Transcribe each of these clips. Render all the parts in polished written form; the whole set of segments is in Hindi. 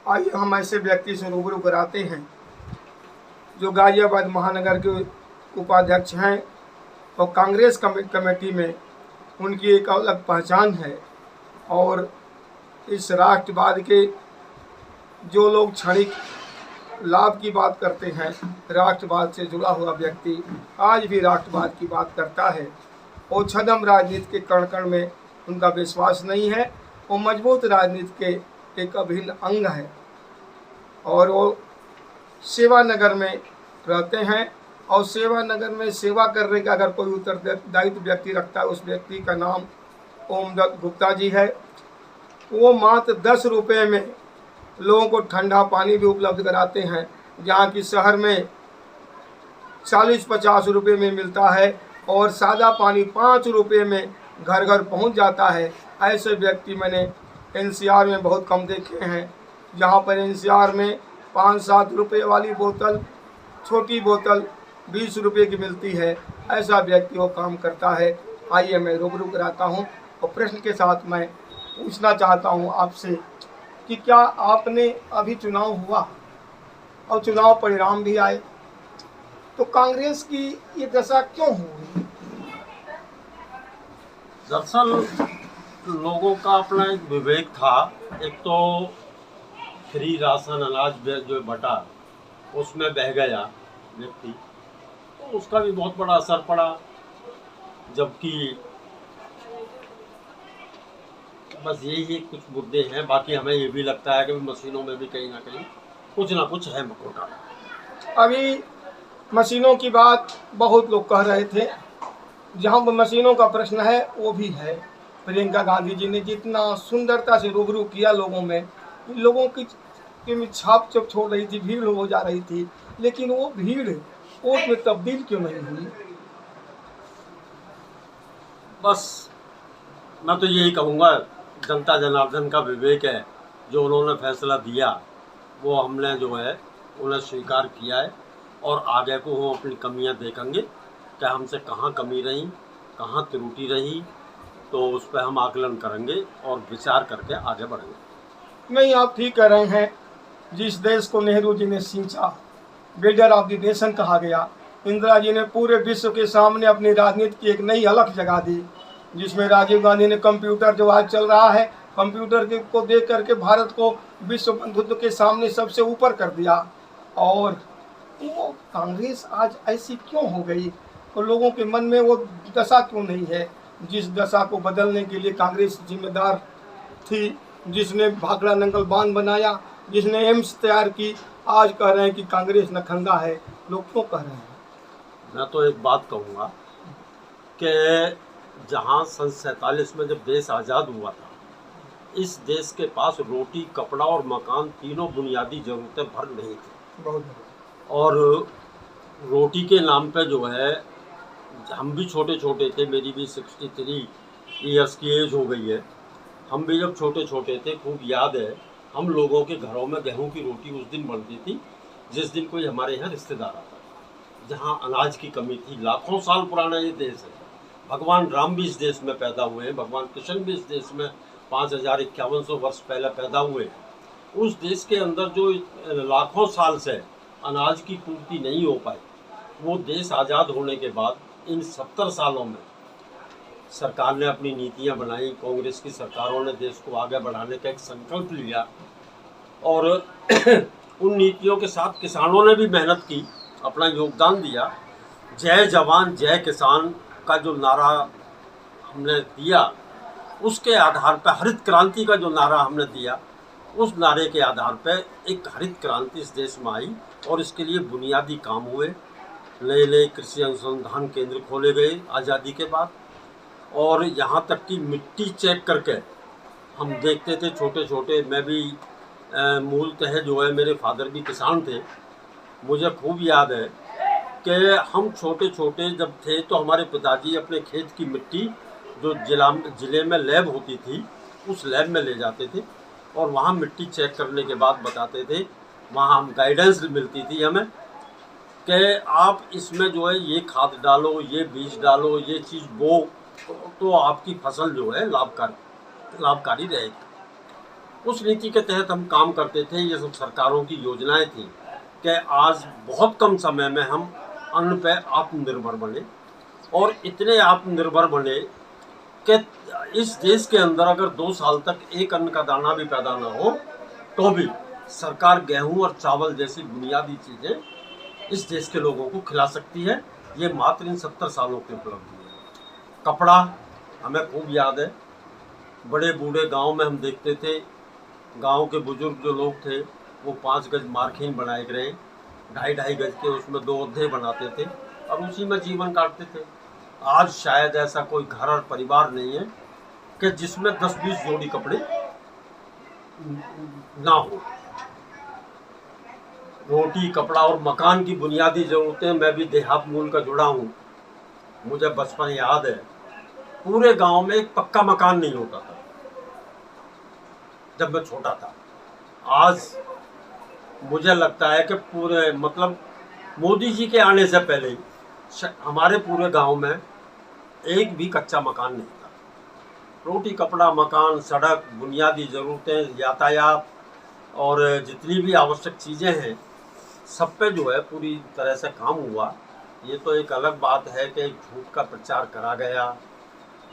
आइए हम ऐसे व्यक्ति से रूबरू कराते हैं जो गाजियाबाद महानगर के उपाध्यक्ष हैं और कांग्रेस कमेटी में उनकी एक अलग पहचान है। और इस राष्ट्रवाद के जो लोग क्षणिक लाभ की बात करते हैं, राष्ट्रवाद से जुड़ा हुआ व्यक्ति आज भी राष्ट्रवाद की बात करता है और छद्म राजनीति के कण कण में उनका विश्वास नहीं है। वो मजबूत राजनीति के एक अभिन्न अंग है और वो सेवा नगर में रहते हैं और सेवा नगर में सेवा करने का अगर कोई उत्तरदायित्व व्यक्ति रखता है, उस व्यक्ति का नाम ओमदत्त गुप्ता जी है। वो मात्र 10 रुपये में लोगों को ठंडा पानी भी उपलब्ध कराते हैं, जहाँ की शहर में 40-50 रुपये में मिलता है और सादा पानी 5 रुपये में घर घर पहुँच जाता है। ऐसे व्यक्ति मैंने एनसीआर में बहुत कम देखे हैं, जहाँ पर एनसीआर में 5-7 रुपये वाली बोतल, छोटी बोतल 20 रुपये की मिलती है। ऐसा व्यक्ति वो काम करता है। आइए मैं रूबरू कराता हूँ और प्रश्न के साथ मैं पूछना चाहता हूँ आपसे कि क्या आपने अभी चुनाव हुआ और चुनाव परिणाम भी आए, तो कांग्रेस की ये दशा क्यों हुई? दरअसल लोगों का अपना एक विवेक था। एक तो फ्री राशन अनाज जो बटा उसमें बह गया व्यक्ति, तो उसका भी बहुत बड़ा असर पड़ा। जबकि बस यही कुछ मुद्दे हैं। बाकी हमें ये भी लगता है कि मशीनों में भी कहीं ना कुछ है मकोटा। अभी मशीनों की बात बहुत लोग कह रहे थे, जहाँ मशीनों का प्रश्न है वो भी है। प्रियंका गांधी जी ने जितना सुंदरता से रूबरू किया लोगों में, लोगों की छाप चुप छोड़ रही थी, भीड़ हो जा रही थी, लेकिन वो भीड़ वोट में तब्दील क्यों नहीं हुई? बस मैं तो यही कहूँगा, जनता जनार्दन का विवेक है। जो उन्होंने फैसला दिया वो हमने जो है उन्हें स्वीकार किया है और आगे को हम अपनी कमियां देखेंगे कि हमसे कहाँ कमी रही, कहाँ त्रुटि रही, तो उस पर हम आकलन करेंगे और विचार करके आगे बढ़ेंगे। नहीं, आप ठीक कह रहे हैं। जिस देश को नेहरू जी ने सींचा, बिल्डर ऑफ द नेशन कहा गया, इंदिरा जी ने पूरे विश्व के सामने अपनी राजनीति की एक नई अलख जगा दी, जिसमें राजीव गांधी ने कंप्यूटर जो आज चल रहा है, कंप्यूटर को देख करके भारत को विश्व बंधुत्व के सामने सबसे ऊपर कर दिया। और वो कांग्रेस आज ऐसी क्यों हो गई और लोगों के मन में वो दशा क्यों नहीं है जिस दशा को बदलने के लिए कांग्रेस जिम्मेदार थी, जिसने भाखड़ा नंगल बांध बनाया, जिसने एम्स तैयार की। आज कह रहे हैं कि कांग्रेस नखंदा है। लोग क्यों कह रहे हैं? मैं तो एक बात कहूँगा कि जहाँ सन 47 में जब देश आज़ाद हुआ था, इस देश के पास रोटी, कपड़ा और मकान तीनों बुनियादी ज़रूरतें भर नहीं थी। और रोटी के नाम पे जो है, हम भी छोटे छोटे थे, मेरी भी 63 ईयर्स की एज हो गई है। हम भी जब छोटे छोटे थे, खूब याद है, हम लोगों के घरों में गेहूं की रोटी उस दिन बनती थी जिस दिन कोई हमारे यहाँ रिश्तेदार आता था। जहाँ अनाज की कमी थी। लाखों साल पुराना ये देश है। भगवान राम भी इस देश में पैदा हुए हैं, भगवान कृष्ण भी इस देश में 5500 वर्ष पहले पैदा हुए। उस देश के अंदर जो लाखों साल से अनाज की पूर्ति नहीं हो पाई, वो देश आज़ाद होने के बाद इन 70 सालों में सरकार ने अपनी नीतियां बनाई। कांग्रेस की सरकारों ने देश को आगे बढ़ाने का एक संकल्प लिया और उन नीतियों के साथ किसानों ने भी मेहनत की, अपना योगदान दिया। जय जवान जय किसान का जो नारा हमने दिया, उसके आधार पर हरित क्रांति का जो नारा हमने दिया, उस नारे के आधार पर एक हरित क्रांति इस देश में आई और इसके लिए बुनियादी काम हुए। नए नए कृषि अनुसंधान केंद्र खोले गए आज़ादी के बाद। और यहाँ तक कि मिट्टी चेक करके हम देखते थे छोटे छोटे। मैं भी मूलतः जो है, मेरे फादर भी किसान थे। मुझे खूब याद है कि हम छोटे छोटे जब थे तो हमारे पिताजी अपने खेत की मिट्टी जो ज़िले में लैब होती थी, उस लैब में ले जाते थे और वहाँ मिट्टी चेक करने के बाद बताते थे। वहाँ हम गाइडेंस मिलती थी हमें कि आप इसमें जो है ये खाद डालो, ये बीज डालो, ये चीज़ बो, तो आपकी फसल जो है लाभकारी रहेगी। उस नीति के तहत हम काम करते थे। ये सब सरकारों की योजनाएं थी कि आज बहुत कम समय में हम अन्न पे आत्मनिर्भर बने, और इतने आत्मनिर्भर बने कि इस देश के अंदर अगर 2 साल तक एक अन्न का दाना भी पैदा ना हो तो भी सरकार गेहूं और चावल जैसी बुनियादी चीज़ें इस देश के लोगों को खिला सकती है। ये मात्र इन 70 सालों की उपलब्धि है। कपड़ा हमें खूब याद है, बड़े बूढ़े गांव में हम देखते थे, गांव के बुजुर्ग जो लोग थे वो 5 गज मारखीन बनाए गए, 2.5 गज के उसमें 2 अद्धे बनाते थे और उसी में जीवन काटते थे। आज शायद ऐसा कोई घर और परिवार नहीं है कि जिसमें 10-20 जोड़ी कपड़े ना हो। रोटी, कपड़ा और मकान की बुनियादी ज़रूरतें, मैं भी देहात मूल का जुड़ा हूँ। मुझे बचपन याद है, पूरे गांव में एक पक्का मकान नहीं होता था जब मैं छोटा था। आज मुझे लगता है कि पूरे मतलब मोदी जी के आने से पहले ही हमारे पूरे गांव में एक भी कच्चा मकान नहीं था। रोटी, कपड़ा, मकान, सड़क, बुनियादी ज़रूरतें, यातायात और जितनी भी आवश्यक चीज़ें हैं, सब पे जो है पूरी तरह से काम हुआ। ये तो एक अलग बात है कि झूठ का प्रचार करा गया,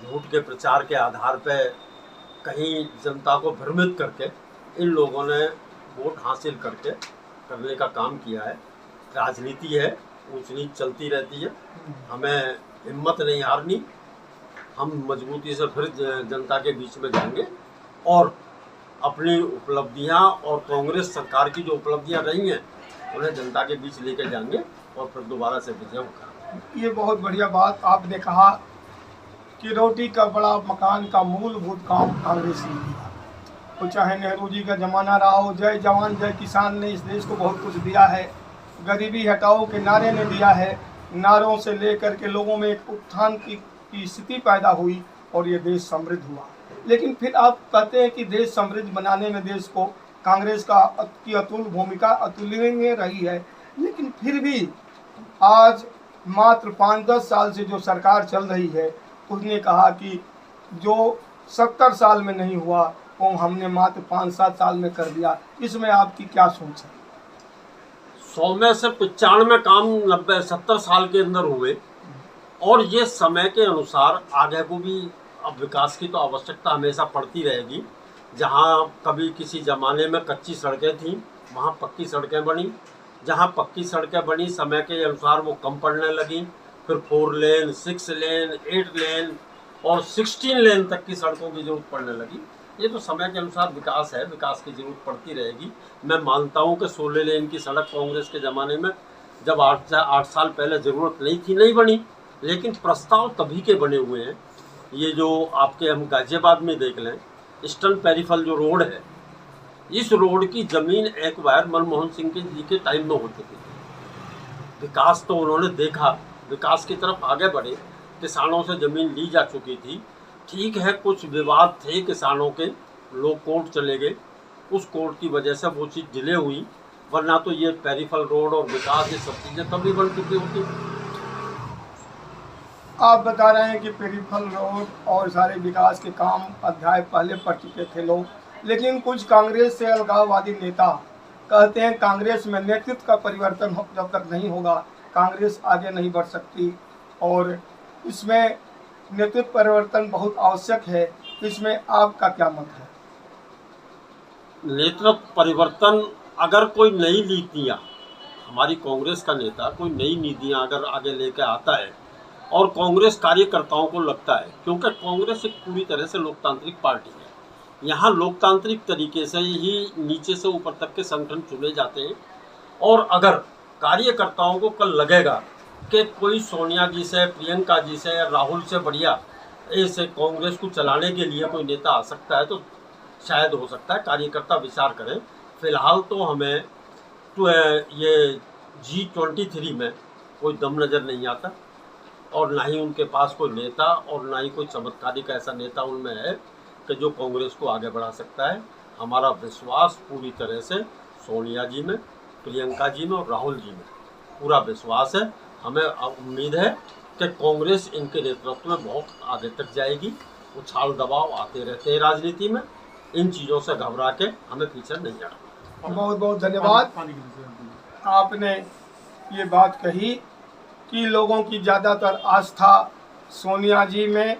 झूठ के प्रचार के आधार पे कहीं जनता को भ्रमित करके इन लोगों ने वोट हासिल करने का काम किया है। राजनीति है, ऊंच नीच चलती रहती है, हमें हिम्मत नहीं हारनी। हम मजबूती से फिर जनता के बीच में जाएंगे और अपनी उपलब्धियां और कांग्रेस सरकार की जो उपलब्धियां रही हैं उन्हें जनता के बीच लेकर जाएंगे और फिर दोबारा से विजय होगा। ये बहुत बढ़िया बात आपने कहा कि रोटी, कपड़ा, मकान का मूलभूत काम कांग्रेस ने किया। तो चाहे नेहरू जी का ज़माना रहा हो, जय जवान जय किसान ने इस देश को बहुत कुछ दिया है। गरीबी हटाओ के नारे ने दिया है। नारों से लेकर के लोगों में एक उत्थान की स्थिति पैदा हुई और ये देश समृद्ध हुआ। लेकिन फिर आप कहते हैं कि देश समृद्ध बनाने में देश को कांग्रेस की अतुल भूमिका अतुलनीय रही है। लेकिन फिर भी आज मात्र 5-10 साल से जो सरकार चल रही है, उसने कहा कि जो 70 साल में नहीं हुआ वो हमने मात्र 5-7 साल में कर दिया। इसमें आपकी क्या सोच है? 100 में से 95 काम 90-70 साल के अंदर हुए, और ये समय के अनुसार आगे को भी अब विकास की तो आवश्यकता हमेशा पड़ती रहेगी। जहाँ कभी किसी ज़माने में कच्ची सड़कें थीं वहाँ पक्की सड़कें बनी, जहाँ पक्की सड़कें बनी समय के अनुसार वो कम पड़ने लगी, फिर 4 लेन, 6 लेन, 8 लेन और 16 लेन तक की सड़कों की जरूरत पड़ने लगी। ये तो समय के अनुसार विकास है, विकास की जरूरत पड़ती रहेगी। मैं मानता हूँ कि 16 लेन की सड़क कांग्रेस के ज़माने में जब 8 साल पहले ज़रूरत नहीं थी, नहीं बनी, लेकिन प्रस्ताव तभी के बने हुए हैं। ये जो आपके हम गाजियाबाद में देख लें, ईस्टर्न पेरिफेरल जो रोड है, इस रोड की ज़मीन एक बार मनमोहन सिंह जी के टाइम में हो चुकी थी। विकास तो उन्होंने देखा, विकास की तरफ आगे बढ़े, किसानों से ज़मीन ली जा चुकी थी। ठीक है, कुछ विवाद थे किसानों के, लोग कोर्ट चले गए, उस कोर्ट की वजह से वो चीज़ डिले हुई, वरना तो ये पेरिफेरल रोड और विकास ये सब चीज़ें तभी बन चुकी होती। आप बता रहे हैं कि पेरिफेरल रोड और सारे विकास के काम अध्याय पहले पढ़ चुके थे लोग, लेकिन कुछ कांग्रेस से अलगाववादी नेता कहते हैं कांग्रेस में नेतृत्व का परिवर्तन जब तक नहीं होगा कांग्रेस आगे नहीं बढ़ सकती, और इसमें नेतृत्व परिवर्तन बहुत आवश्यक है। इसमें आपका क्या मत है? नेतृत्व परिवर्तन, अगर कोई नई नीतियाँ, हमारी कांग्रेस का नेता कोई नई नीतियाँ अगर आगे लेकर आता है और कांग्रेस कार्यकर्ताओं को लगता है, क्योंकि कांग्रेस एक पूरी तरह से लोकतांत्रिक पार्टी है, यहाँ लोकतांत्रिक तरीके से ही नीचे से ऊपर तक के संगठन चुने जाते हैं, और अगर कार्यकर्ताओं को कल लगेगा कि कोई सोनिया जी से, प्रियंका जी से या राहुल से बढ़िया ऐसे कांग्रेस को चलाने के लिए कोई नेता आ सकता है, तो शायद हो सकता है कार्यकर्ता विचार करें। फिलहाल तो हमें तो ये G23 में कोई दम नज़र नहीं आता, और ना ही उनके पास कोई नेता और ना ही कोई चमत्कारिक ऐसा नेता उनमें है कि जो कांग्रेस को आगे बढ़ा सकता है। हमारा विश्वास पूरी तरह से सोनिया जी में, प्रियंका जी में और राहुल जी में पूरा विश्वास है। हमें उम्मीद है कि कांग्रेस इनके नेतृत्व में बहुत आगे तक जाएगी। उछाल दबाव आते रहते हैं राजनीति में, इन चीज़ों से घबरा के हमें पीछे नहीं हटना। बहुत बहुत धन्यवाद। आपने ये बात कही कि लोगों की ज़्यादातर आस्था सोनिया जी में,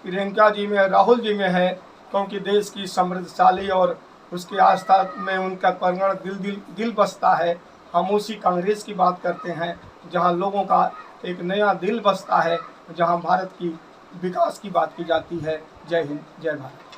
प्रियंका जी में, राहुल जी में है, क्योंकि देश की समृद्धशाली और उसकी आस्था में उनका परिगण दिल बसता है। हम उसी कांग्रेस की बात करते हैं जहां लोगों का एक नया दिल बसता है, जहां भारत की विकास की बात की जाती है। जय हिंद, जय भारत।